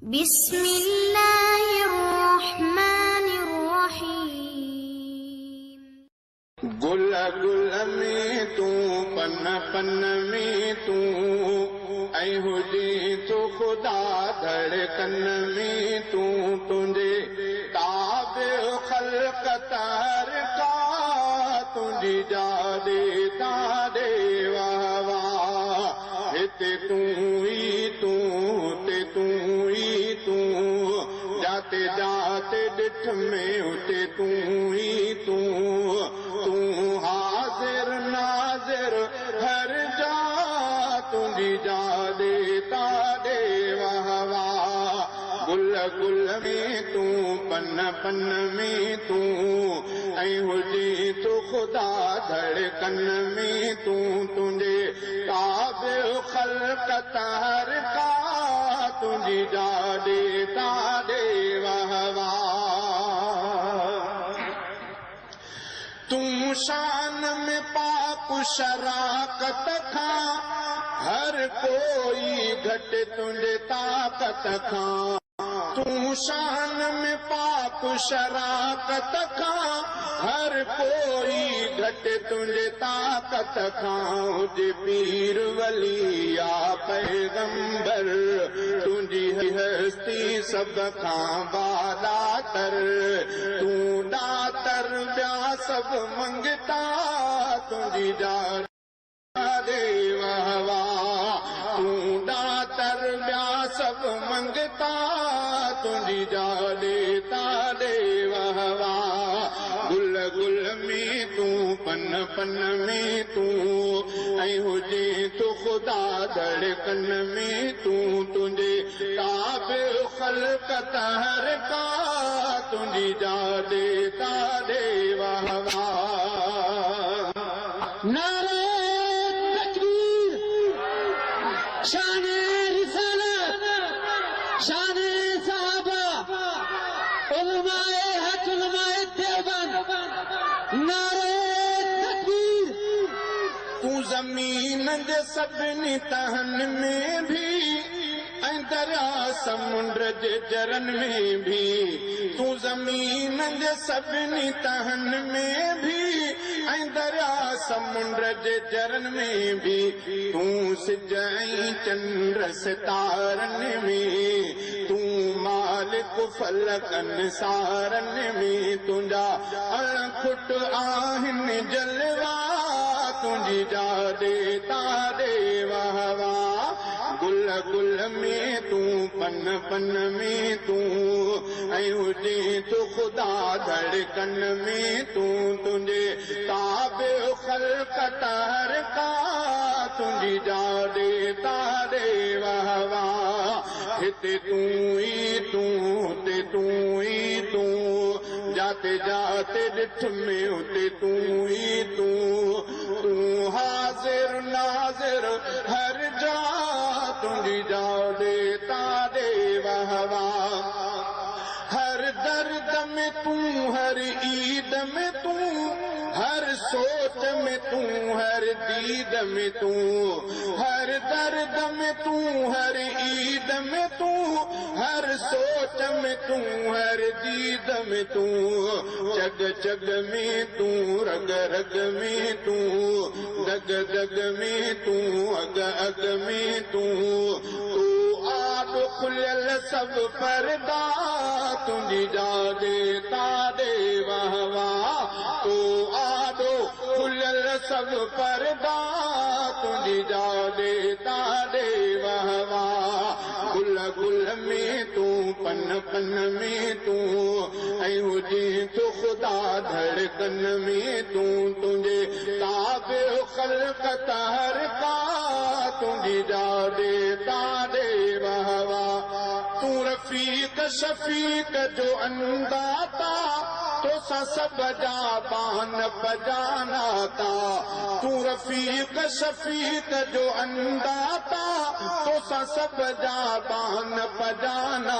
بسم اللہ الرحمن الرحیم۔ گل گل میں تو پن پن میں تو اے ہوجی تو خدا دھڑکن میں تو تجھے تابع خلق تر کا تجھی جا دیتا دے واہ واہ تے تو ہی تو تے تو ہی تو جاتے جاتے ڈٹھ میں اٹھے تو ہی تو حاضر ناظر ہر جا تجھی جا دیتا دے واہ واہ گل گل میں تو پن پن میں تو اے ہوجی تو خدا دھڑکن میں تو تجھے تابع خلق تر کا تجھی جا دیتا دے واہ واہ تم شان میں پاک شراکت کھا ہر کوئی گھٹ تجھے طاقت کھا تم شان میں پاک شراکت کھا ہر کوئی گھٹ تجھے طاقت کھا جے پیر ولی یا پیغمبر تجھی ہستی سب کھاں بالا تر تو داتر بیا سب منگتا تجھی جا دے واہ واہ تو داتر بیا سب منگتا تجھی جا دیتا دے واہ واہ گل گل میں تو پن پن میں تو اے ہوجی تو خدا دھڑکن میں تو تجھے تابع خلق تر کا تجھی جا دیتا دے واہ واہ نعرہ تکبیر، شان رسالت، شان صحابہ، علماء حق، علماء دیوبند، نعرہ تکبیر۔ تو زمین دے سبنی تہن میں بھی اے دریا سمندر دے جرن میں بھی تو زمین دے سبنی تہن میں بھی اے دریا سمندر دے جرن میں بھی تو سجائیں چندر ستارن میں تو مالک فلکن سارن میں تجھا کھٹ آہن جلوہ تجھی جا دیتا دے واہ واہ گل گل میں تو پن پن میں تو اے ہوجی تو خدا دھڑکن میں تو تجھے تابع خلق تر کا تجھی جا دیتا دے واہ واہ تے تو ہی تو تے تو ہی تو جاتے جاتے ڈٹھ میں اٹھے تو ہی تو حاضر ناظر ہر جا تجھی جا دیتا دے واہ واہ ہر درد میں تو ہر عید میں تو ہر سوچ میں تو ہر دید میں تو ہر درد میں تو ہر عید میں تو ہر سوچ میں تو ہر دید میں تو جگ جگ میں تو رگ رگ میں تو دگ دگ میں تو اگ اگ میں تو آب کھلل سب پردہ تجھی جا دیتا دے واہ واہ تو آدو کھلل سب پردہ تجھی جا دیتا دے واہ واہ گل گل میں تو پن پن میں تو اے ہوجی تو خدا دھڑکن میں تو تجھے تابع خلق تر کا تجھی جا دیتا دے واہ واہ تو رفیق شفیق جو انداتا تو سب جا بان بجانا تا تو رفیق شفیق جو انداتا تو سب جا بان بجانا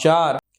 4।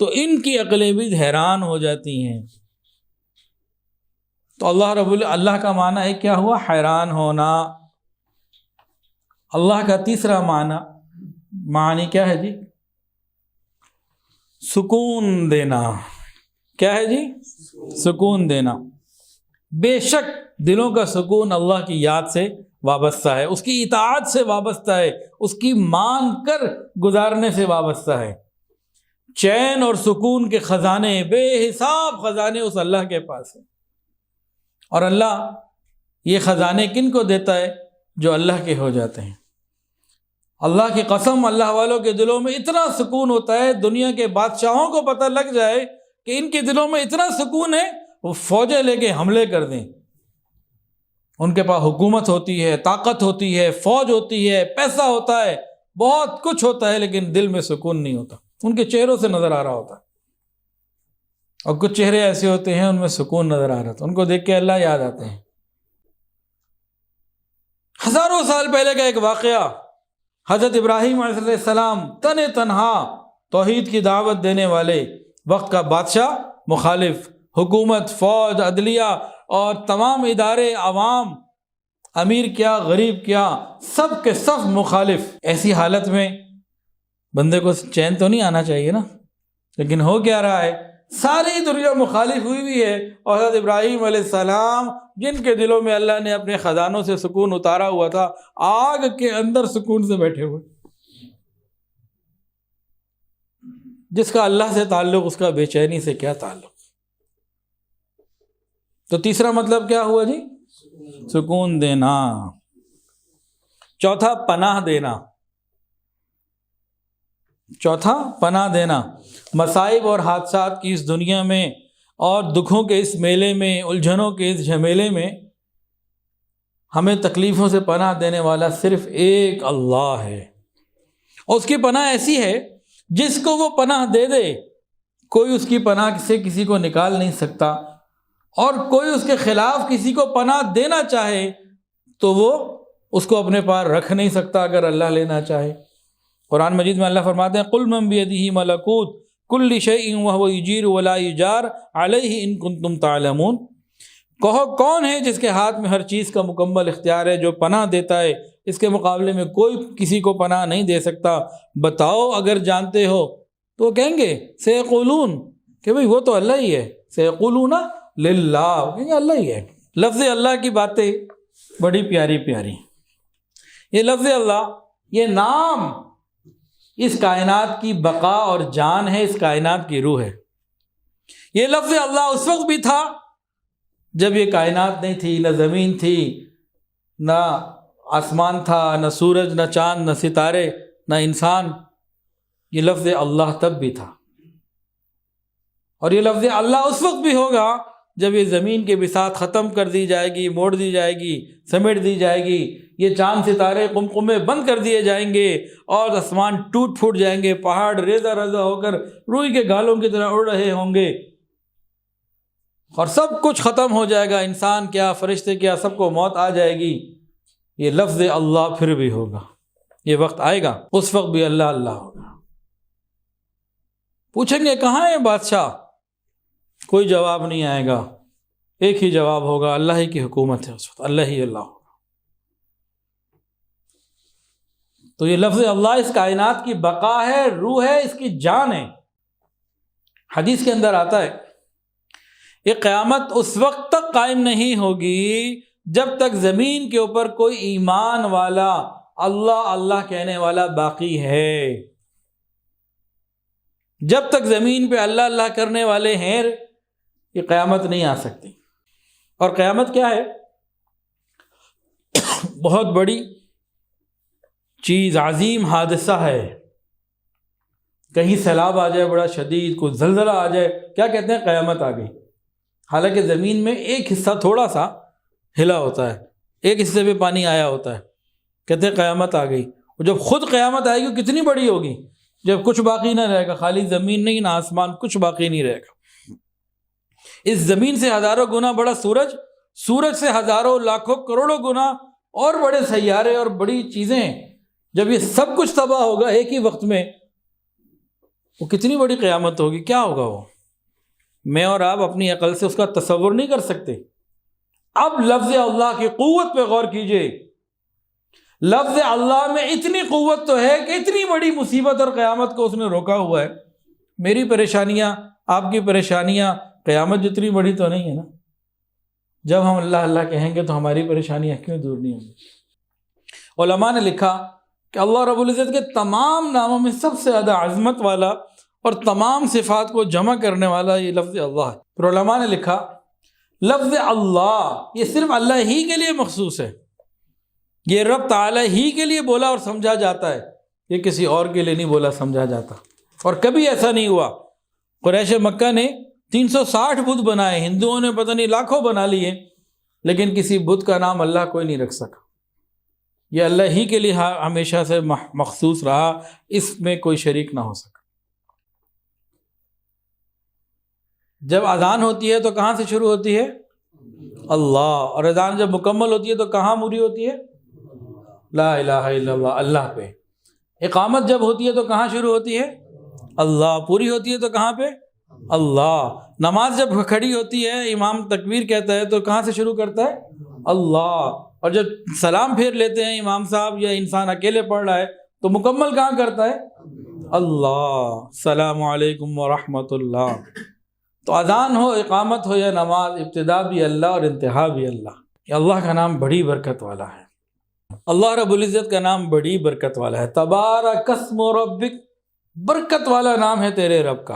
تو ان کی عقلیں بھی حیران ہو جاتی ہیں۔ تو اللہ کا معنی ہے کیا ہوا؟ حیران ہونا۔ اللہ کا تیسرا معنی کیا ہے جی؟ سکون دینا۔ کیا ہے جی؟ سکون دینا۔ بے شک دلوں کا سکون اللہ کی یاد سے وابستہ ہے، اس کی اطاعت سے وابستہ ہے، اس کی مان کر گزارنے سے وابستہ ہے۔ چین اور سکون کے خزانے، بے حساب خزانے اس اللہ کے پاس ہیں، اور اللہ یہ خزانے کن کو دیتا ہے؟ جو اللہ کے ہو جاتے ہیں۔ اللہ کی قسم، اللہ والوں کے دلوں میں اتنا سکون ہوتا ہے، دنیا کے بادشاہوں کو پتہ لگ جائے کہ ان کے دلوں میں اتنا سکون ہے، وہ فوجیں لے کے حملے کر دیں۔ ان کے پاس حکومت ہوتی ہے، طاقت ہوتی ہے، فوج ہوتی ہے، پیسہ ہوتا ہے، بہت کچھ ہوتا ہے، لیکن دل میں سکون نہیں ہوتا۔ ان کے چہروں سے نظر آ رہا ہوتا ہے، اور کچھ چہرے ایسے ہوتے ہیں ان میں سکون نظر آ رہا تھا، ان کو دیکھ کے اللہ یاد آتے ہیں۔ ہزاروں سال پہلے کا ایک واقعہ، حضرت ابراہیم علیہ السلام تنہا توحید کی دعوت دینے والے، وقت کا بادشاہ مخالف، حکومت، فوج، عدلیہ اور تمام ادارے، عوام، امیر کیا غریب کیا، سب کے سب مخالف۔ ایسی حالت میں بندے کو چین تو نہیں آنا چاہیے نا، لیکن ہو کیا رہا ہے؟ ساری دنیا مخالف ہوئی ہوئی ہے، اور حضرت ابراہیم علیہ السلام جن کے دلوں میں اللہ نے اپنے خزانوں سے سکون اتارا ہوا تھا، آگ کے اندر سکون سے بیٹھے ہوئے۔ جس کا اللہ سے تعلق، اس کا بے چینی سے کیا تعلق؟ تو تیسرا مطلب کیا ہوا جی؟ سکون دینا۔ چوتھا پناہ دینا۔ چوتھا پناہ دینا۔ مصائب اور حادثات کی اس دنیا میں، اور دکھوں کے اس میلے میں، الجھنوں کے اس جھمیلے میں، ہمیں تکلیفوں سے پناہ دینے والا صرف ایک اللہ ہے، اور اس کی پناہ ایسی ہے جس کو وہ پناہ دے دے، کوئی اس کی پناہ سے کسی کو نکال نہیں سکتا، اور کوئی اس کے خلاف کسی کو پناہ دینا چاہے تو وہ اس کو اپنے پاس رکھ نہیں سکتا اگر اللہ لینا چاہے۔ قرآن مجید میں اللہ فرماتے ہیں قُلْ مَنْ بِيَدِهِ مَلَكُوتُ كُلِّ شَيْءٍ وَهُوَ يُجِيرُ وَلَا يُجَارُ عَلَيْهِ إِن كُنتُمْ تَعْلَمُونَ۔ کہو کون ہے جس کے ہاتھ میں ہر چیز کا مکمل اختیار ہے، جو پناہ دیتا ہے، اس کے مقابلے میں کوئی کسی کو پناہ نہیں دے سکتا، بتاؤ اگر جانتے ہو۔ تو وہ کہیں گے سیقولون، کہ بھئی وہ تو اللہ ہی ہے، سیقولون للہ، کہیں گے اللہ ہی ہے۔ لفظ اللہ کی باتیں بڑی پیاری پیاری۔ یہ لفظ اللہ، یہ نام اس کائنات کی بقا اور جان ہے، اس کائنات کی روح ہے۔ یہ لفظ اللہ اس وقت بھی تھا جب یہ کائنات نہیں تھی، نہ زمین تھی، نہ آسمان تھا، نہ سورج، نہ چاند، نہ ستارے، نہ انسان۔ یہ لفظ اللہ تب بھی تھا، اور یہ لفظ اللہ اس وقت بھی ہوگا جب یہ زمین کی بساط ختم کر دی جائے گی، موڑ دی جائے گی، سمیٹ دی جائے گی، یہ چاند ستارے قمقمے بند کر دیے جائیں گے، اور آسمان ٹوٹ پھوٹ جائیں گے، پہاڑ ریزہ ریزہ ہو کر روئی کے گالوں کی طرح اڑ رہے ہوں گے، اور سب کچھ ختم ہو جائے گا، انسان کیا، فرشتے کیا، سب کو موت آ جائے گی۔ یہ لفظ اللہ پھر بھی ہوگا، یہ وقت آئے گا، اس وقت بھی اللہ اللہ ہوگا۔ پوچھیں گے کہاں ہے بادشاہ؟ کوئی جواب نہیں آئے گا، ایک ہی جواب ہوگا، اللہ ہی کی حکومت ہے اس وقت، اللہ ہی اللہ ہوگا۔ تو یہ لفظ اللہ اس کائنات کی بقا ہے، روح ہے، اس کی جان ہے۔ حدیث کے اندر آتا ہے یہ قیامت اس وقت تک قائم نہیں ہوگی جب تک زمین کے اوپر کوئی ایمان والا، اللہ اللہ کہنے والا باقی ہے۔ جب تک زمین پہ اللہ اللہ کرنے والے ہیں، یہ قیامت نہیں آ سکتی۔ اور قیامت کیا ہے؟ بہت بڑی چیز، عظیم حادثہ ہے۔ کہیں سیلاب آ جائے بڑا شدید، کوئی زلزلہ آ جائے، کیا کہتے ہیں؟ قیامت آ گئی۔ حالانکہ زمین میں ایک حصہ تھوڑا سا ہلا ہوتا ہے، ایک حصے پہ پانی آیا ہوتا ہے، کہتے ہیں قیامت آ گئی۔ اور جب خود قیامت آئے گی کتنی بڑی ہوگی، جب کچھ باقی نہ رہے گا، خالی زمین نہیں، نہ آسمان، کچھ باقی نہیں رہے گا۔ اس زمین سے ہزاروں گنا بڑا سورج، سورج سے ہزاروں لاکھوں کروڑوں گنا اور بڑے سیارے اور بڑی چیزیں، جب یہ سب کچھ تباہ ہوگا ایک ہی وقت میں، وہ کتنی بڑی قیامت ہوگی، کیا ہوگا وہ، میں اور آپ اپنی عقل سے اس کا تصور نہیں کر سکتے۔ اب لفظ اللہ کی قوت پہ غور کیجئے، لفظ اللہ میں اتنی قوت تو ہے کہ اتنی بڑی مصیبت اور قیامت کو اس نے روکا ہوا ہے۔ میری پریشانیاں، آپ کی پریشانیاں قیامت جتنی بڑی تو نہیں ہے نا۔ جب ہم اللہ اللہ کہیں گے تو ہماری پریشانیاں کیوں دور نہیں ہوں گی؟ علماء نے لکھا کہ اللہ رب العزت کے تمام ناموں میں سب سے زیادہ عظمت والا اور تمام صفات کو جمع کرنے والا یہ لفظ اللہ ہے۔ پھر علماء نے لکھا لفظ اللہ یہ صرف اللہ ہی کے لیے مخصوص ہے، یہ رب تعالی ہی کے لیے بولا اور سمجھا جاتا ہے، یہ کسی اور کے لیے نہیں بولا سمجھا جاتا۔ اور کبھی ایسا نہیں ہوا، قریش مکہ نے 360 بت بنائے، ہندوؤں نے پتہ نہیں لاکھوں بنا لیے، لیکن کسی بت کا نام اللہ کوئی نہیں رکھ سکا۔ یہ اللہ ہی کے لیے ہمیشہ سے مخصوص رہا، اس میں کوئی شریک نہ ہو سکا۔ جب اذان ہوتی ہے تو کہاں سے شروع ہوتی ہے؟ اللہ، اور اذان جب مکمل ہوتی ہے تو کہاں پوری ہوتی ہے؟ لا الہ الا اللہ، اللہ پہ۔ اقامت جب ہوتی ہے تو کہاں شروع ہوتی ہے؟ اللہ، پوری ہوتی ہے تو کہاں پہ؟ اللہ۔ نماز جب کھڑی ہوتی ہے امام تکبیر کہتا ہے تو کہاں سے شروع کرتا ہے؟ اللہ۔ اور جب سلام پھیر لیتے ہیں امام صاحب یا انسان اکیلے پڑھ رہا ہے تو مکمل کہاں کرتا ہے؟ اللہ۔ السلام علیکم ورحمۃ اللہ۔ تو اذان ہو، اقامت ہو یا نماز، ابتدا بھی اللہ اور انتہا بھی اللہ۔ یہ اللہ کا نام بڑی برکت والا ہے، اللہ رب العزت کا نام بڑی برکت والا ہے۔ تبارک اسم ربک، برکت والا نام ہے تیرے رب کا۔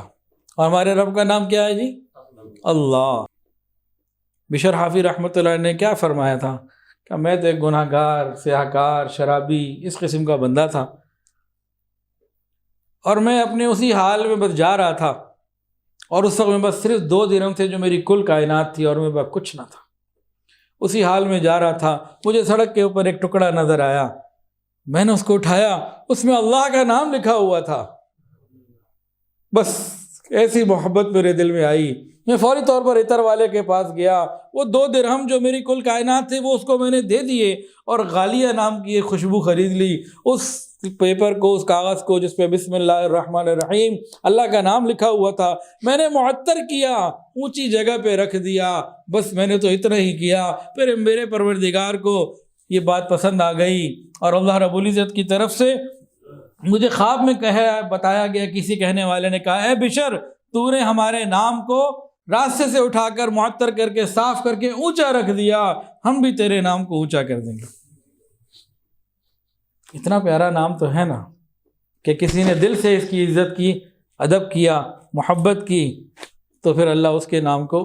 اور ہمارے رب کا نام کیا ہے جی؟ اللہ۔ بشر حافی رحمۃ اللہ علیہ نے کیا فرمایا تھا کہ میں تو ایک گناہ گار، سیاہ کار، شرابی، اس قسم کا بندہ تھا، اور میں اپنے اسی حال میں بس جا رہا تھا، اور اس وقت میں بس صرف 2 درہم تھے جو میری کل کائنات تھی، اور میں بس کچھ نہ تھا، اسی حال میں جا رہا تھا۔ مجھے سڑک کے اوپر ایک ٹکڑا نظر آیا، میں نے اس کو اٹھایا، اس میں اللہ کا نام لکھا ہوا تھا۔ بس ایسی محبت میرے دل میں آئی، میں فوری طور پر عطر والے کے پاس گیا، وہ 2 درہم جو میری کل کائنات تھے وہ اس کو میں نے دے دیے، اور غالیہ نام کی ایک خوشبو خرید لی، اس پیپر کو، اس کاغذ کو جس پہ بسم اللہ الرحمن الرحیم اللہ کا نام لکھا ہوا تھا، میں نے معطر کیا، اونچی جگہ پہ رکھ دیا۔ بس میں نے تو اتنا ہی کیا، پھر میرے پروردگار کو یہ بات پسند آ گئی، اور اللہ رب العزت کی طرف سے مجھے خواب میں بتایا گیا، کسی کہنے والے نے کہا، اے بشر، تو نے ہمارے نام کو راستے سے اٹھا کر معطر کر کے صاف کر کے اونچا رکھ دیا، ہم بھی تیرے نام کو اونچا کر دیں گے۔ اتنا پیارا نام تو ہے نا، کہ کسی نے دل سے اس کی عزت کی، ادب کیا، محبت کی، تو پھر اللہ اس کے نام کو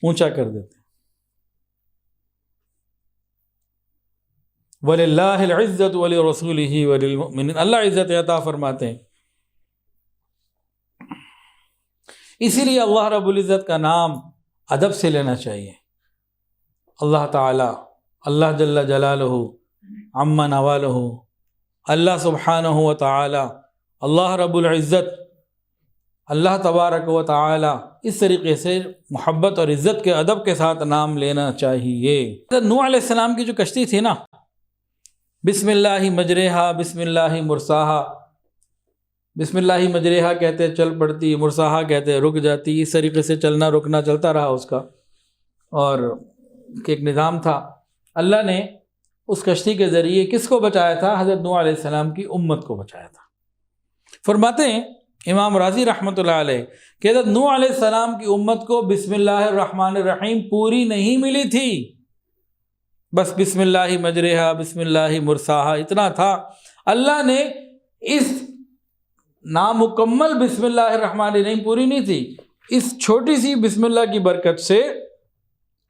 اونچا کر دیتے۔ وَلِلَّهِ الْعِزَّةُ وَلِرَسُولِهِ وَلِلْمُؤْمِنِينَ، اللہ عزت عطا فرماتے ہیں۔ اسی لیے اللہ رب العزت کا نام ادب سے لینا چاہیے۔ اللہ تعالی، اللہ جل جلالہ، عم نوالہ، اللہ سبحانہ و تعالی، اللہ رب العزت، اللہ تبارک و تعالی، اس طریقے سے محبت اور عزت کے ادب کے ساتھ نام لینا چاہیے۔ نوح علیہ السلام کی جو کشتی تھی نا، بسم اللہ مجریہا بسم اللہ مرساہا، بسم اللہ مجریہا کہتے چل پڑتی، مرساہا کہتے رک جاتی، اس طریقے سے چلنا رکنا چلتا رہا اس کا، اور ایک نظام تھا۔ اللہ نے اس کشتی کے ذریعے کس کو بچایا تھا؟ حضرت نوح علیہ السلام کی امت کو بچایا تھا۔ فرماتے ہیں امام راضی رحمۃ اللہ علیہ کہ حضرت نوح علیہ السلام کی امت کو بسم اللہ الرحمن الرحیم پوری نہیں ملی تھی، بس بسم اللہ مجریہا بسم اللہ مرساہا اتنا تھا۔ اللہ نے اس نامکمل بسم اللہ الرحمن الرحیم پوری نہیں تھی، اس چھوٹی سی بسم اللہ کی برکت سے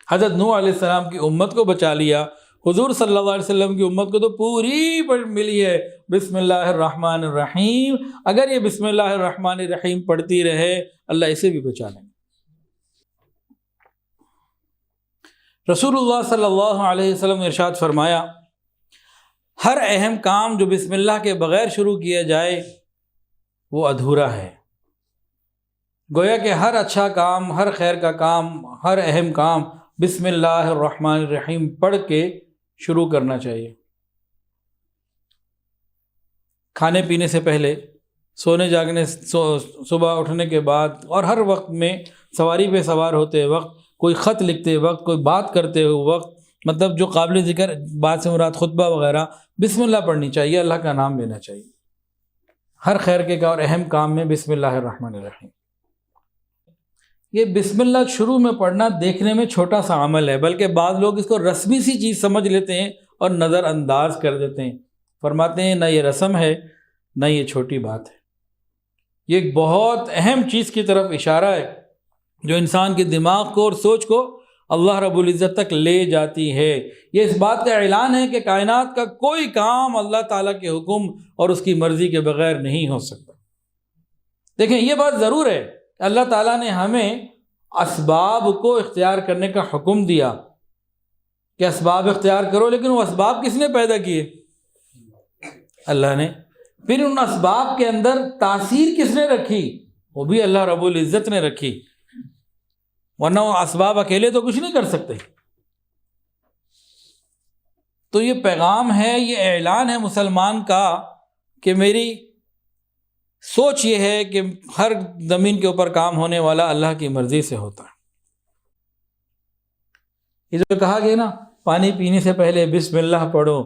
حضرت نوح علیہ السلام کی امت کو بچا لیا۔ حضور صلی اللہ علیہ وسلم کی امت کو تو پوری ملی ہے بسم اللہ الرحمن الرحیم۔ اگر یہ بسم اللہ الرحمن الرحیم پڑھتی رہے، اللہ اسے بھی بچا لیں گے۔ رسول اللہ صلی اللہ علیہ وسلم نے ارشاد فرمایا، ہر اہم کام جو بسم اللہ کے بغیر شروع کیا جائے وہ ادھورا ہے۔ گویا کہ ہر اچھا کام، ہر خیر کا کام، ہر اہم کام بسم اللہ الرحمن الرحیم پڑھ کے شروع کرنا چاہیے۔ کھانے پینے سے پہلے سونے جاگنے صبح اٹھنے کے بعد اور ہر وقت میں سواری پہ سوار ہوتے وقت، کوئی خط لکھتے وقت، کوئی بات کرتے ہوئے وقت، مطلب جو قابل ذکر بات سے مراد خطبہ وغیرہ، بسم اللہ پڑھنی چاہیے، اللہ کا نام لینا چاہیے۔ ہر خیر کے اور اہم کام میں بسم اللہ الرحمن الرحیم۔ یہ بسم اللہ شروع میں پڑھنا دیکھنے میں چھوٹا سا عمل ہے، بلکہ بعض لوگ اس کو رسمی سی چیز سمجھ لیتے ہیں اور نظر انداز کر دیتے ہیں۔ فرماتے ہیں نہ یہ رسم ہے نہ یہ چھوٹی بات ہے، یہ ایک بہت اہم چیز کی طرف اشارہ ہے جو انسان کے دماغ کو اور سوچ کو اللہ رب العزت تک لے جاتی ہے۔ یہ اس بات کا اعلان ہے کہ کائنات کا کوئی کام اللہ تعالیٰ کے حکم اور اس کی مرضی کے بغیر نہیں ہو سکتا۔ دیکھیں یہ بات ضرور ہے کہ اللہ تعالیٰ نے ہمیں اسباب کو اختیار کرنے کا حکم دیا کہ اسباب اختیار کرو، لیکن وہ اسباب کس نے پیدا کیے؟ اللہ نے۔ پھر ان اسباب کے اندر تاثیر کس نے رکھی؟ وہ بھی اللہ رب العزت نے رکھی، ورنہ وہ اسباب اکیلے تو کچھ نہیں کر سکتے۔ تو یہ پیغام ہے، یہ اعلان ہے مسلمان کا کہ میری سوچ یہ ہے کہ ہر زمین کے اوپر کام ہونے والا اللہ کی مرضی سے ہوتا ہے۔ یہ جو کہا گیا نا پانی پینے سے پہلے بسم اللہ پڑھو،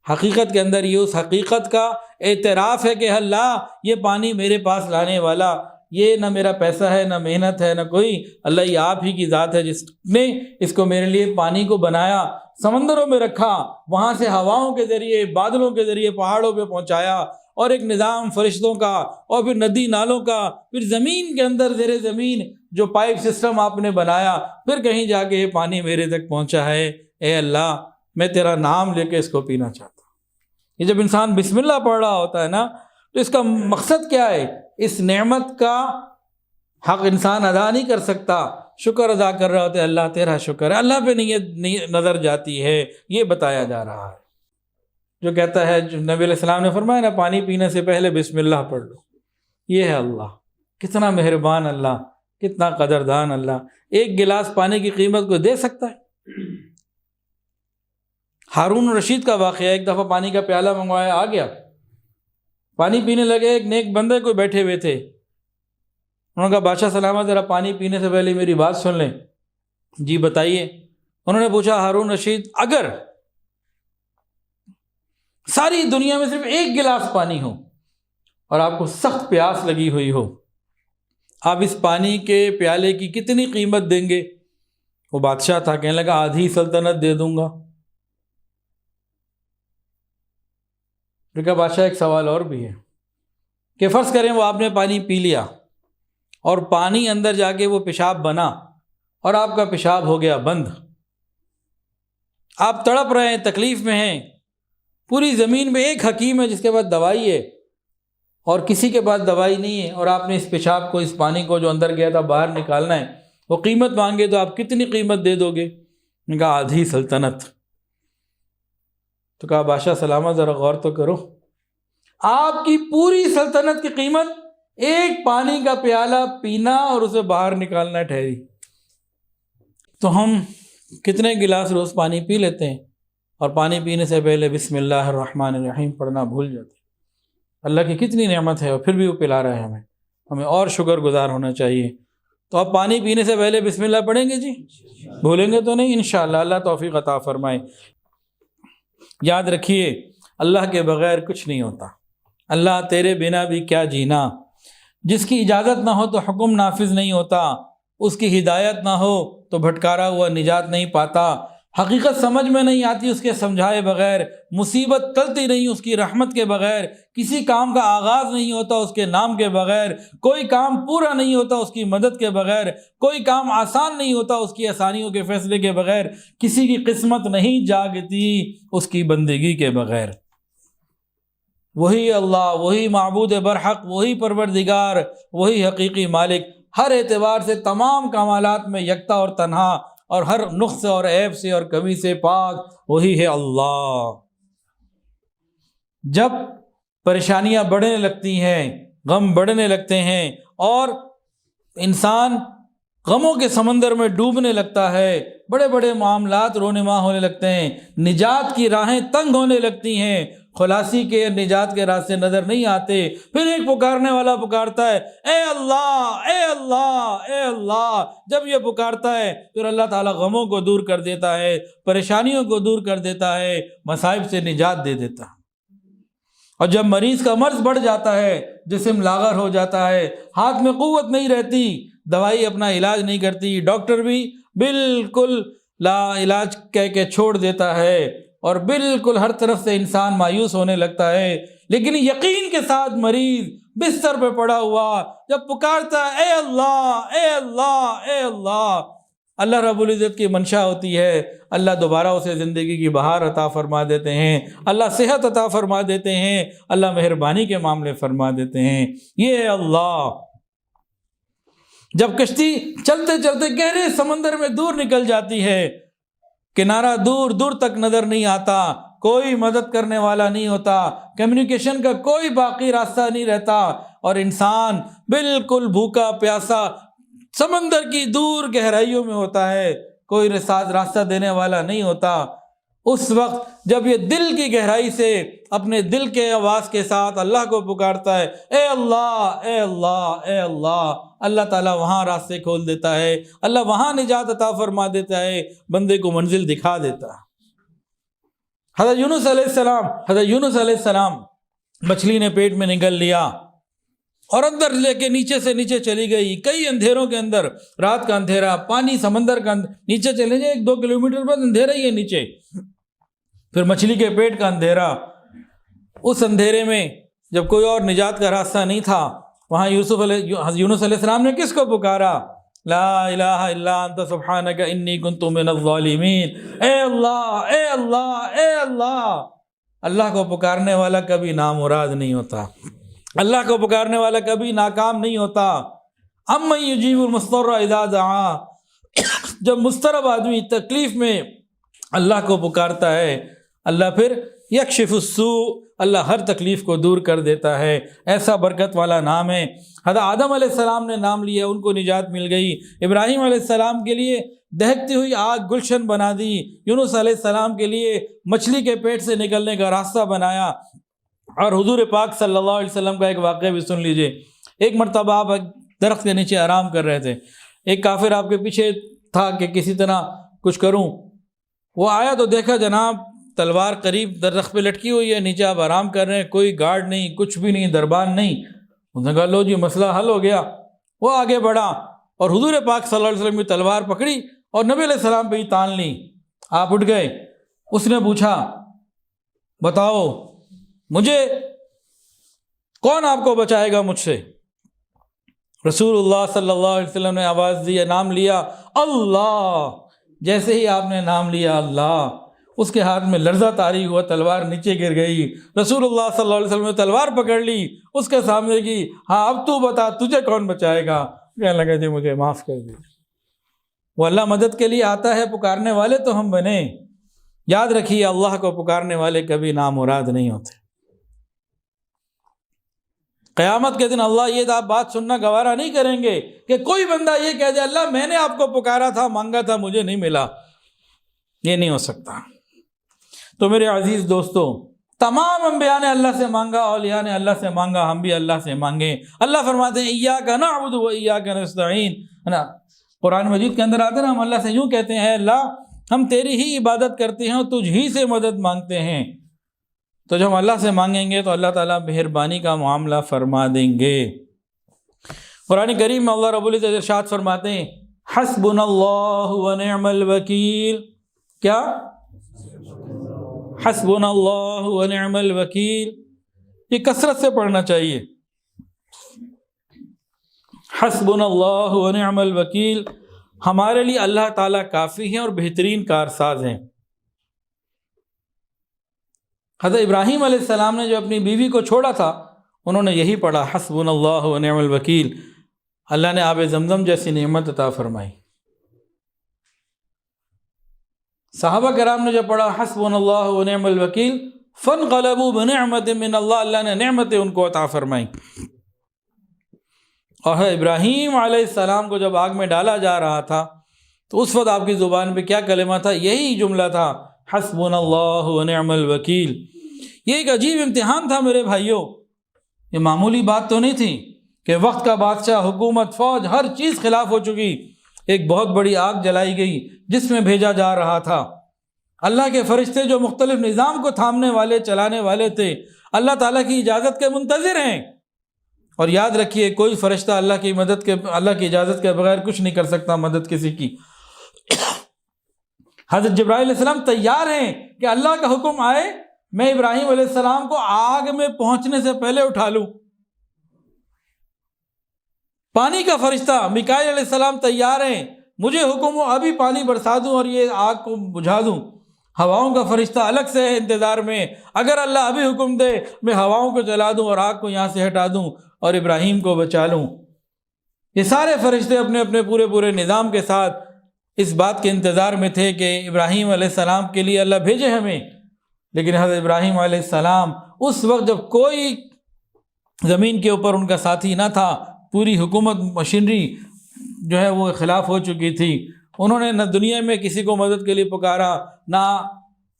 حقیقت کے اندر یہ اس حقیقت کا اعتراف ہے کہ اللہ یہ پانی میرے پاس لانے والا، یہ نہ میرا پیسہ ہے نہ محنت ہے نہ کوئی، اللہ یہ آپ ہی کی ذات ہے جس نے اس کو میرے لیے پانی کو بنایا، سمندروں میں رکھا، وہاں سے ہواؤں کے ذریعے بادلوں کے ذریعے پہاڑوں پہ پہنچایا، اور ایک نظام فرشتوں کا، اور پھر ندی نالوں کا، پھر زمین کے اندر زیر زمین جو پائپ سسٹم آپ نے بنایا، پھر کہیں جا کے یہ پانی میرے تک پہنچا ہے۔ اے اللہ میں تیرا نام لے کے اس کو پینا چاہتا ہوں۔ یہ جب انسان بسم اللہ پڑھ رہا ہوتا ہے نا تو اس کا مقصد کیا ہے؟ اس نعمت کا حق انسان ادا نہیں کر سکتا، شکر ادا کر رہا ہوتا ہے، اللہ تیرا شکر ہے، اللہ پہ نیت نظر جاتی ہے، یہ بتایا جا رہا ہے۔ جو کہتا ہے، جو نبی علیہ السلام نے فرمایا نا پانی پینے سے پہلے بسم اللہ پڑھ لو، یہ ہے اللہ، کتنا مہربان اللہ، کتنا قدردان اللہ۔ ایک گلاس پانی کی قیمت کو دے سکتا ہے؟ ہارون رشید کا واقعہ، ایک دفعہ پانی کا پیالہ منگوایا، آ گیا، پانی پینے لگے، ایک نیک بندے کو بیٹھے ہوئے تھے، انہوں نے کہا بادشاہ سلامت ذرا پانی پینے سے پہلے میری بات سن لیں۔ جی بتائیے۔ انہوں نے پوچھا ہارون رشید اگر ساری دنیا میں صرف ایک گلاس پانی ہو اور آپ کو سخت پیاس لگی ہوئی ہو، آپ اس پانی کے پیالے کی کتنی قیمت دیں گے؟ وہ بادشاہ تھا، کہنے لگا آدھی سلطنت دے دوں گا۔ بادشاہ ایک سوال اور بھی ہے کہ فرض کریں وہ آپ نے پانی پی لیا اور پانی اندر جا کے وہ پیشاب بنا اور آپ کا پیشاب ہو گیا بند، آپ تڑپ رہے ہیں، تکلیف میں ہیں، پوری زمین میں ایک حکیم ہے جس کے پاس دوائی ہے اور کسی کے پاس دوائی نہیں ہے، اور آپ نے اس پیشاب کو، اس پانی کو جو اندر گیا تھا باہر نکالنا ہے، وہ قیمت مانگے تو آپ کتنی قیمت دے دو گے؟ نے کہا آدھی سلطنت۔ تو کہا بادشاہ سلامت ذرا غور تو کرو، آپ کی پوری سلطنت کی قیمت ایک پانی کا پیالہ پینا اور اسے باہر نکالنا ٹھہری۔ تو ہم کتنے گلاس روز پانی پی لیتے ہیں اور پانی پینے سے پہلے بسم اللہ الرحمن الرحیم پڑھنا بھول جاتے ہیں۔ اللہ کی کتنی نعمت ہے اور پھر بھی وہ پلا رہا ہے ہمیں اور شکر گزار ہونا چاہیے۔ تو آپ پانی پینے سے پہلے بسم اللہ پڑھیں گے؟ جی بھولیں گے تو نہیں انشاءاللہ، اللہ توفیق عطا فرمائے۔ یاد رکھیے اللہ کے بغیر کچھ نہیں ہوتا، اللہ تیرے بنا بھی کیا جینا، جس کی اجازت نہ ہو تو حکم نافذ نہیں ہوتا، اس کی ہدایت نہ ہو تو بھٹکارا ہوا نجات نہیں پاتا، حقیقت سمجھ میں نہیں آتی اس کے سمجھائے بغیر، مصیبت ٹلتی نہیں اس کی رحمت کے بغیر، کسی کام کا آغاز نہیں ہوتا اس کے نام کے بغیر، کوئی کام پورا نہیں ہوتا اس کی مدد کے بغیر، کوئی کام آسان نہیں ہوتا اس کی آسانیوں کے فیصلے کے بغیر، کسی کی قسمت نہیں جاگتی اس کی بندگی کے بغیر۔ وہی اللہ، وہی معبود برحق، وہی پروردگار، وہی حقیقی مالک، ہر اعتبار سے تمام کمالات میں یکتا اور تنہا، اور ہر نقص اور عیب سے اور کمی سے پاک وہی ہے اللہ۔ جب پریشانیاں بڑھنے لگتی ہیں، غم بڑھنے لگتے ہیں اور انسان غموں کے سمندر میں ڈوبنے لگتا ہے، بڑے بڑے معاملات رونما ہونے لگتے ہیں، نجات کی راہیں تنگ ہونے لگتی ہیں، خلاصی کے نجات کے راستے نظر نہیں آتے۔ پھر ایک پکارنے والا پکارتا ہے، اے اللہ اے اللہ اے اللہ۔ جب یہ پکارتا ہے پھر اللہ تعالیٰ غموں کو دور کر دیتا ہے، پریشانیوں کو دور کر دیتا ہے، مصائب سے نجات دے دیتا ہے۔ اور جب مریض کا مرض بڑھ جاتا ہے، جسم لاغر ہو جاتا ہے، ہاتھ میں قوت نہیں رہتی، دوائی اپنا علاج نہیں کرتی، ڈاکٹر بھی بالکل لا علاج کہہ کے چھوڑ دیتا ہے، اور بالکل ہر طرف سے انسان مایوس ہونے لگتا ہے، لیکن یقین کے ساتھ مریض بستر پہ پڑا ہوا جب پکارتا ہے، اے اللہ اے اللہ اے اللہ، اللہ رب العزت کی منشا ہوتی ہے، اللہ دوبارہ اسے زندگی کی بہار عطا فرما دیتے ہیں، اللہ صحت عطا فرما دیتے ہیں، اللہ مہربانی کے معاملے فرما دیتے ہیں۔ یہ ہے اللہ۔ جب کشتی چلتے چلتے گہرے سمندر میں دور نکل جاتی ہے، کنارہ دور دور تک نظر نہیں آتا، کوئی مدد کرنے والا نہیں ہوتا، کمیونیکیشن کا کوئی باقی راستہ نہیں رہتا، اور انسان بالکل بھوکا پیاسا سمندر کی دور گہرائیوں میں ہوتا ہے، کوئی راستہ دینے والا نہیں ہوتا۔ اس وقت جب یہ دل کی گہرائی سے اپنے دل کے آواز کے ساتھ اللہ کو پکارتا ہے، اے اللہ اے اللہ اے اللہ، اللہ تعالیٰ وہاں راستے کھول دیتا ہے، اللہ وہاں نجات عطا فرما دیتا ہے، بندے کو منزل دکھا دیتا ہے۔ حضرت یونس علیہ السلام مچھلی نے پیٹ میں نگل لیا اور اندر لے کے نیچے سے نیچے چلی گئی، کئی اندھیروں کے اندر، رات کا اندھیرا، پانی سمندر کا نیچے چلے جائے 1-2 کلومیٹر بعد اندھیرا ہی ہے نیچے، پھر مچھلی کے پیٹ کا اندھیرا۔ اس اندھیرے میں جب کوئی اور نجات کا راستہ نہیں تھا، وہاں یونس علیہ السلام نے کس کو پکارا؟ لا الہ الا انت سبحانک انی کنت من الظالمین، اے اللہ اے اللہ اے اللہ۔ اللہ کو پکارنے والا کبھی نامراد نہیں ہوتا، اللہ کو پکارنے والا کبھی ناکام نہیں ہوتا۔ امن یجیب المضطر اذا دعا، جب مضطرب آدمی تکلیف میں اللہ کو پکارتا ہے، اللہ پھر یکشف السوء، اللہ ہر تکلیف کو دور کر دیتا ہے۔ ایسا برکت والا نام ہے۔ حضرت آدم علیہ السلام نے نام لیا، ان کو نجات مل گئی۔ ابراہیم علیہ السلام کے لیے دہکتی ہوئی آگ گلشن بنا دی، یونس علیہ السلام کے لیے مچھلی کے پیٹ سے نکلنے کا راستہ بنایا۔ اور حضور پاک صلی اللہ علیہ وسلم کا ایک واقعہ بھی سن لیجئے۔ ایک مرتبہ آپ درخت کے نیچے آرام کر رہے تھے، ایک کافر آپ کے پیچھے تھا کہ کسی طرح کچھ کروں، وہ آیا تو دیکھا جناب تلوار قریب درخت پہ لٹکی ہوئی ہے، نیچے آپ آرام کر رہے ہیں، کوئی گارڈ نہیں، کچھ بھی نہیں، دربان نہیں۔ انہوں نے کہا لو جی مسئلہ حل ہو گیا۔ وہ آگے بڑھا اور حضور پاک صلی اللہ علیہ وسلم کی تلوار پکڑی اور نبی علیہ السلام پہ ہی تان لی۔ آپ اٹھ گئے، اس نے پوچھا بتاؤ مجھے کون آپ کو بچائے گا مجھ سے؟ رسول اللہ صلی اللہ علیہ وسلم نے آواز دی، نام لیا اللہ۔ جیسے ہی آپ نے نام لیا اللہ، اس کے ہاتھ میں لرزہ طاری ہوا، تلوار نیچے گر گئی۔ رسول اللہ صلی اللہ علیہ وسلم نے تلوار پکڑ لی، اس کے سامنے کی، ہاں اب تو بتا تجھے کون بچائے گا؟ کہنے لگا جی مجھے معاف کر دیجیے۔ وہ اللہ مدد کے لیے آتا ہے، پکارنے والے تو ہم بنے۔ یاد رکھیے اللہ کو پکارنے والے کبھی نامراد نہیں ہوتے۔ قیامت کے دن اللہ یہ بات سننا گوارا نہیں کریں گے کہ کوئی بندہ یہ کہہ دے اللہ میں نے آپ کو پکارا تھا، مانگا تھا، مجھے نہیں ملا۔ یہ نہیں ہو سکتا۔ تو میرے عزیز دوستو، تمام انبیاء نے اللہ سے مانگا، اولیاء نے اللہ سے مانگا، ہم بھی اللہ سے مانگیں۔ اللہ فرماتے ہیں ایاک نعبد و ایاک نستعین، ہے نا؟ قرآن مجید کے اندر آتے ہیں، ہم اللہ سے یوں کہتے ہیں اللہ ہم تیری ہی عبادت کرتے ہیں اور تجھ ہی سے مدد مانگتے ہیں۔ تو جب ہم اللہ سے مانگیں گے تو اللہ تعالیٰ مہربانی کا معاملہ فرما دیں گے۔ قرآن کریم میں اللہ رب العزت ارشاد فرماتے ہیں حسبنا اللہ ونعم الوکیل۔ کیا؟ حسبنا اللہ ونعم الوکیل، یہ کثرت سے پڑھنا چاہیے۔ حسبنا اللہ ونعم الوکیل، ہمارے لیے اللہ تعالیٰ کافی ہیں اور بہترین کارساز ہیں۔ حضرت ابراہیم علیہ السلام نے جو اپنی بیوی کو چھوڑا تھا، انہوں نے یہی پڑھا حسبنا اللہ ونعم الوکیل، اللہ نے آب زمزم جیسی نعمت عطا فرمائی۔ صحابہ کرام نے جو پڑھا حسبنا اللہ ونعم الوکیل فانقلبوا بنعمت من اللہ، اللہ نے نعمتیں ان کو عطا فرمائی۔ اور ابراہیم علیہ السلام کو جب آگ میں ڈالا جا رہا تھا تو اس وقت آپ کی زبان پہ کیا کلمہ تھا؟ یہی جملہ تھا، حسبنا اللہ ونعم الوکیل۔ یہ ایک عجیب امتحان تھا میرے بھائیوں، یہ معمولی بات تو نہیں تھی کہ وقت کا بادشاہ، حکومت، فوج، ہر چیز خلاف ہو چکی، ایک بہت بڑی آگ جلائی گئی جس میں بھیجا جا رہا تھا۔ اللہ کے فرشتے جو مختلف نظام کو تھامنے والے، چلانے والے تھے، اللہ تعالیٰ کی اجازت کے منتظر ہیں۔ اور یاد رکھیے کوئی فرشتہ اللہ کی اجازت کے بغیر کچھ نہیں کر سکتا مدد کسی کی۔ حضرت جبرائیل علیہ السلام تیار ہیں کہ اللہ کا حکم آئے میں ابراہیم علیہ السلام کو آگ میں پہنچنے سے پہلے اٹھا لوں۔ پانی کا فرشتہ میکائیل علیہ السلام تیار ہیں، مجھے حکم ہو ابھی پانی برسا دوں اور یہ آگ کو بجھا دوں۔ ہواؤں کا فرشتہ الگ سے ہے انتظار میں، اگر اللہ ابھی حکم دے میں ہواؤں کو چلا دوں اور آگ کو یہاں سے ہٹا دوں اور ابراہیم کو بچا لوں۔ یہ سارے فرشتے اپنے اپنے پورے نظام کے ساتھ اس بات کے انتظار میں تھے کہ ابراہیم علیہ السلام کے لیے اللہ بھیجے ہمیں۔ لیکن حضرت ابراہیم علیہ السلام اس وقت جب کوئی زمین کے اوپر ان کا ساتھی نہ تھا، پوری حکومت مشینری جو ہے وہ خلاف ہو چکی تھی، انہوں نے نہ دنیا میں کسی کو مدد کے لیے پکارا، نہ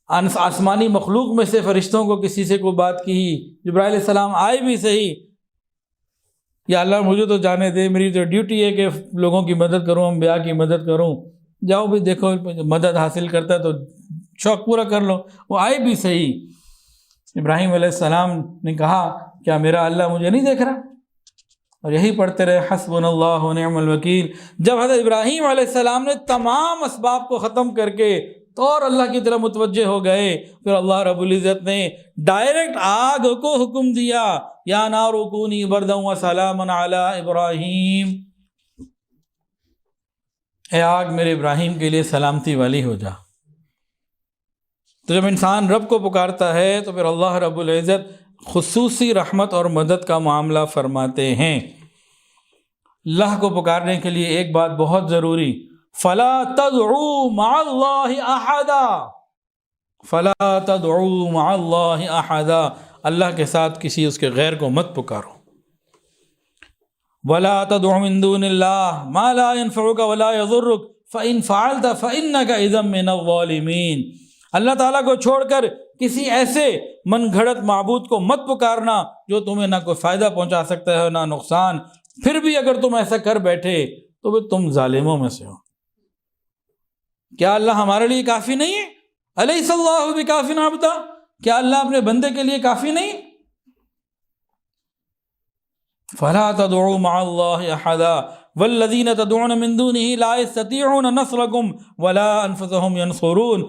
آسمانی مخلوق میں سے فرشتوں کو کسی سے کوئی بات کی۔ جبرائیل علیہ السلام آئے بھی صحیح، یا اللہ مجھے تو جانے دے، میری تو ڈیوٹی ہے کہ لوگوں کی مدد کروں، انبیاء کی مدد کروں، جاؤ بھی دیکھو مدد حاصل کرتا ہے تو شوق پورا کر لو۔ وہ آئے بھی صحیح۔ ابراہیم علیہ السلام نے کہا کیا میرا اللہ مجھے نہیں دیکھ رہا؟ اور یہی پڑھتے رہے حسبنا اللہ ونعم الوکیل۔ جب حضرت ابراہیم علیہ السلام نے تمام اسباب کو ختم کر کے تو اور اللہ کی طرف متوجہ ہو گئے، پھر اللہ رب العزت نے ڈائریکٹ آگ کو حکم دیا، یا نار کونی بردا وسلاما علی ابراہیم، اے آگ میرے ابراہیم کے لیے سلامتی والی ہو جا۔ تو جب انسان رب کو پکارتا ہے تو پھر اللہ رب العزت خصوصی رحمت اور مدد کا معاملہ فرماتے ہیں۔ اللہ کو پکارنے کے لیے ایک بات بہت ضروری، فلا تدعوا مع اللہ احدا، فلا تدعوا مع اللہ احدا، اللہ کے ساتھ کسی اس کے غیر کو مت پکارو۔ ولا تدع من دون اللہ ما لا ينفعك ولا يضرك فإن فعلت فإنك إذا من الظالمین، اللہ تعالیٰ کو چھوڑ کر کسی ایسے من گھڑت معبود کو مت پکارنا جو تمہیں نہ کوئی فائدہ پہنچا سکتا ہے نہ نقصان، پھر بھی اگر تم ایسا کر بیٹھے تو پھر تم ظالموں میں سے ہو۔ کیا اللہ ہمارے لیے کافی نہیں ہے؟ الیس اللہ بکاف عبدہ، کیا اللہ اپنے بندے کے لیے کافی نہیں؟ فلا تدعوا مع اللہ احدا والذین تدعون من دونہ لا یستطیعون نصرکم ولا انفسهم ینصرون،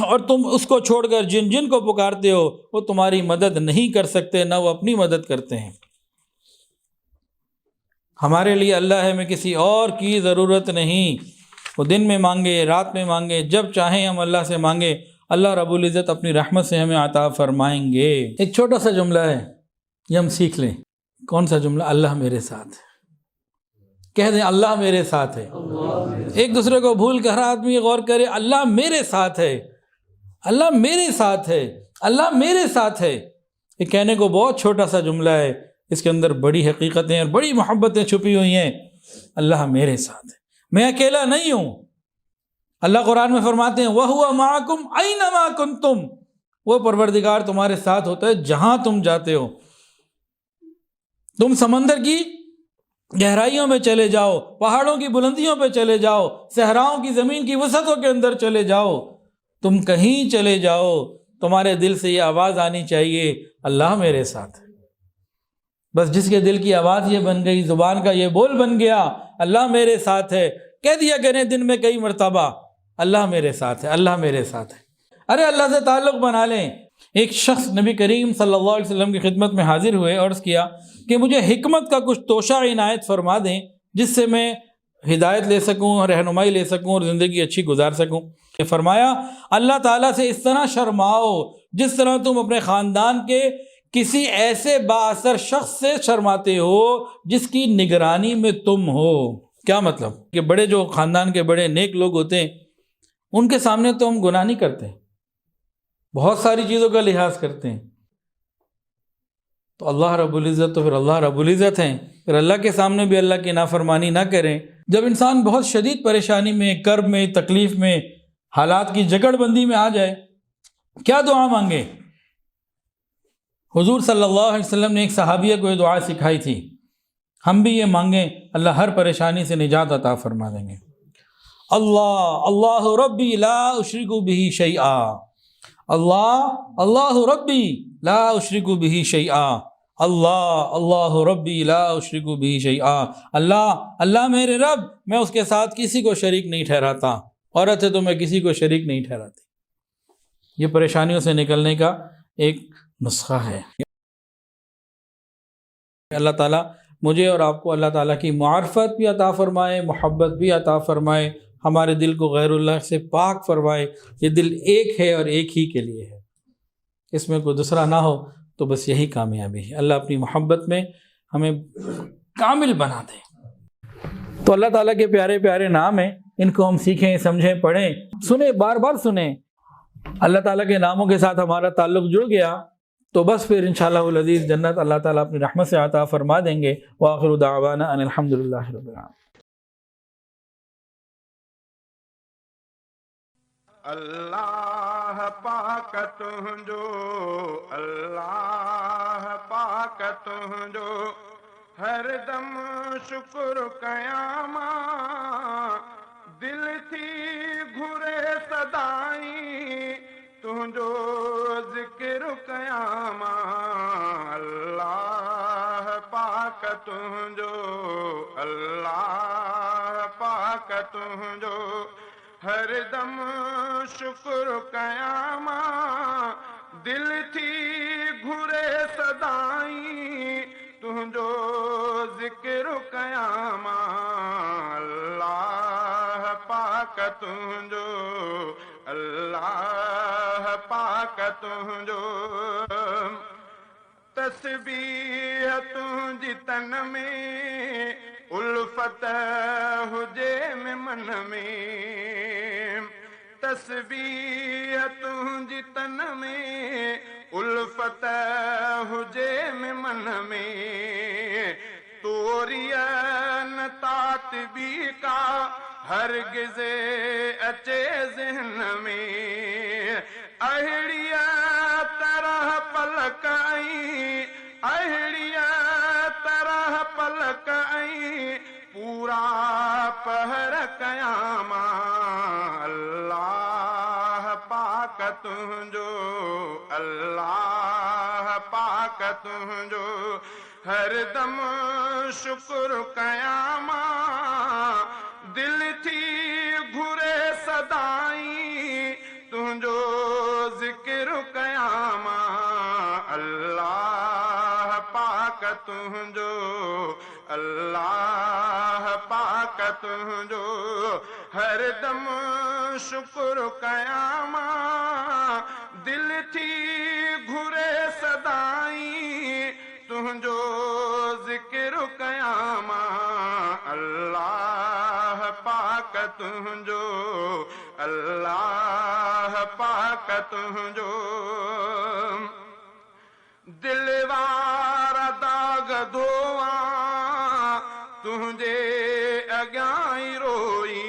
اور تم اس کو چھوڑ کر جن کو پکارتے ہو وہ تمہاری مدد نہیں کر سکتے، نہ وہ اپنی مدد کرتے ہیں۔ ہمارے لیے اللہ ہے، میں کسی اور کی ضرورت نہیں۔ وہ دن میں مانگے، رات میں مانگے، جب چاہیں ہم اللہ سے مانگے، اللہ رب العزت اپنی رحمت سے ہمیں عطا فرمائیں گے۔ ایک چھوٹا سا جملہ ہے، یہ ہم سیکھ لیں۔ کون سا جملہ؟ اللہ میرے ساتھ ہے۔ کہہ دیں اللہ میرے ساتھ ہے۔ ایک دوسرے کو بھول کر ہر آدمی غور کرے، اللہ میرے ساتھ ہے، اللہ میرے ساتھ ہے، اللہ میرے ساتھ ہے۔ یہ کہنے کو بہت چھوٹا سا جملہ ہے، اس کے اندر بڑی حقیقتیں اور بڑی محبتیں چھپی ہوئی ہیں۔ اللہ میرے ساتھ ہے، میں اکیلا نہیں ہوں۔ اللہ قرآن میں فرماتے ہیں وَهُوَ مَعَكُمْ أَيْنَمَا كُنْتُمْ، وہ پروردگار تمہارے ساتھ ہوتا ہے جہاں تم جاتے ہو۔ تم سمندر کی گہرائیوں میں چلے جاؤ، پہاڑوں کی بلندیوں پہ چلے جاؤ، صحراؤں کی زمین کی وسعتوں کے اندر چلے جاؤ، تم کہیں چلے جاؤ، تمہارے دل سے یہ آواز آنی چاہیے اللہ میرے ساتھ ہے۔ بس جس کے دل کی آواز یہ بن گئی، زبان کا یہ بول بن گیا، اللہ میرے ساتھ ہے، کہہ دیا کریں دن میں کئی مرتبہ اللہ میرے ساتھ ہے، اللہ میرے ساتھ ہے۔ ارے اللہ سے تعلق بنا لیں۔ ایک شخص نبی کریم صلی اللہ علیہ وسلم کی خدمت میں حاضر ہوئے اور عرض کیا کہ مجھے حکمت کا کچھ توشہ عنایت فرما دیں جس سے میں ہدایت لے سکوں، رہنمائی لے سکوں اور زندگی اچھی گزار سکوں۔ فرمایا اللہ تعالیٰ سے اس طرح شرماؤ جس طرح تم اپنے خاندان کے کسی ایسے با اثر شخص سے شرماتے ہو جس کی نگرانی میں تم ہو۔ کیا مطلب؟ کہ بڑے جو خاندان کے بڑے نیک لوگ ہوتے ہیں ان کے سامنے تو ہم گناہ نہیں کرتے، بہت ساری چیزوں کا لحاظ کرتے ہیں، تو اللہ رب العزت تو پھر اللہ رب العزت ہیں، پھر اللہ کے سامنے بھی اللہ کی نافرمانی نہ کریں۔ جب انسان بہت شدید پریشانی میں، کرب میں، تکلیف میں، حالات کی جکڑ بندی میں آ جائے، کیا دعا مانگے؟ حضور صلی اللہ علیہ وسلم نے ایک صحابیہ کو یہ دعا سکھائی تھی، ہم بھی یہ مانگیں، اللہ ہر پریشانی سے نجات عطا فرما دیں گے۔ اللہ ربی لا اشرک بہ شیئا، اللہ ربی لا اشرک بہ شیئا، اللہ ربی لا اشرک بہ شیئا، اللہ میرے رب، میں اس کے ساتھ کسی کو شریک نہیں ٹھہراتا، عورت ہے تو میں کسی کو شریک نہیں ٹھہراتی۔ یہ پریشانیوں سے نکلنے کا ایک نسخہ ہے۔ اللہ تعالیٰ مجھے اور آپ کو اللہ تعالیٰ کی معرفت بھی عطا فرمائے، محبت بھی عطا فرمائے، ہمارے دل کو غیر اللہ سے پاک فرمائے۔ یہ دل ایک ہے اور ایک ہی کے لیے ہے، اس میں کوئی دوسرا نہ ہو تو بس یہی کامیابی ہے۔ اللہ اپنی محبت میں ہمیں کامل بنا دے۔ تو اللہ تعالیٰ کے پیارے پیارے نام ہیں، ان کو ہم سیکھیں، سمجھیں، پڑھیں، سنیں، بار بار سنیں۔ اللہ تعالیٰ کے ناموں کے ساتھ ہمارا تعلق جڑ گیا تو بس پھر انشاءاللہ العزیز جنت اللہ تعالیٰ اپنی رحمت سے عطا فرما دیں گے۔ وآخر دعوانا ان الحمدللہ رب العالمین۔ اللہ پاک تُنھجو، اللہ پاک تُنھجو، ہر دم شکر قیامہ، دل تھی گھرے صدائیں تُنھجو ذکر قیامہ، اللہ پاک تُنھجو، اللہ پاک تُنھجو، ہر دم شکر قیامہ، دل تھی گھرے صدائیں تُنھجو ذکر قیامہ، اللہ پاک تُنھجو، اللہ پاک تُنھجو، تسبیح تُنھجی تن میں، الفت ہجے میں من میں، تسبیح تُنھجی تن میں، الفت ہجے میں من میں، توریہ تاتبی کا ہرگز اچے ذہن میں، اہڑیا طرح پلکائیں، اہڑیا طرح پلکائیں، پورا پہر قیامہ، اللہ پاک تُنھجو، اللہ پاک تُنھجو، ہر دم شکر قیامہ، دل تھی گھرے صدائیں تُنھجو ذکر قیامہ، اللہ پاک تُنھجو، اللہ پاک تُنھجو، ہر دم شکر قیامہ، دل تھی گھرے صدائیں تُنھجو ذکر قیامہ، اللہ پاک تُنھجو، اللہ پاک تُنھجو، دل وارا داغ دھواں تُنھجے اگائیں روئی،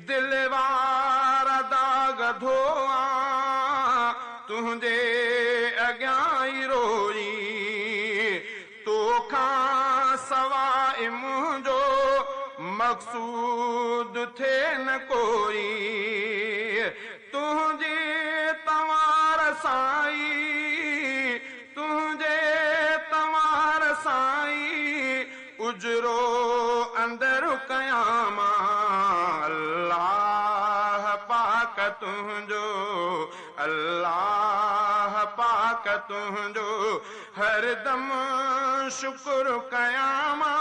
دل وارا داغ دھواں تُنھجے اگائیں روئی، تو کھاں سوائے مجھو مقصود تھے نہ کوئی، تُنھجے تمہار سائی، تُنھجے تمہار سائی، اجرو اندر قیامہ، اللہ پاک تُنھجو، اللہ پاک تُنھجو، ہر دم شکر قیامہ،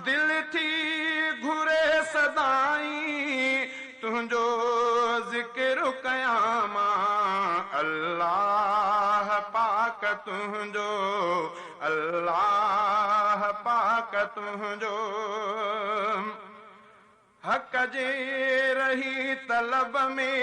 دل تھی گھرے صدائیں تُنھجو ذکر قیامہ، اللہ پاک تُنھجو، اللہ پاک تُنھجو، حق جے رہی طلب میں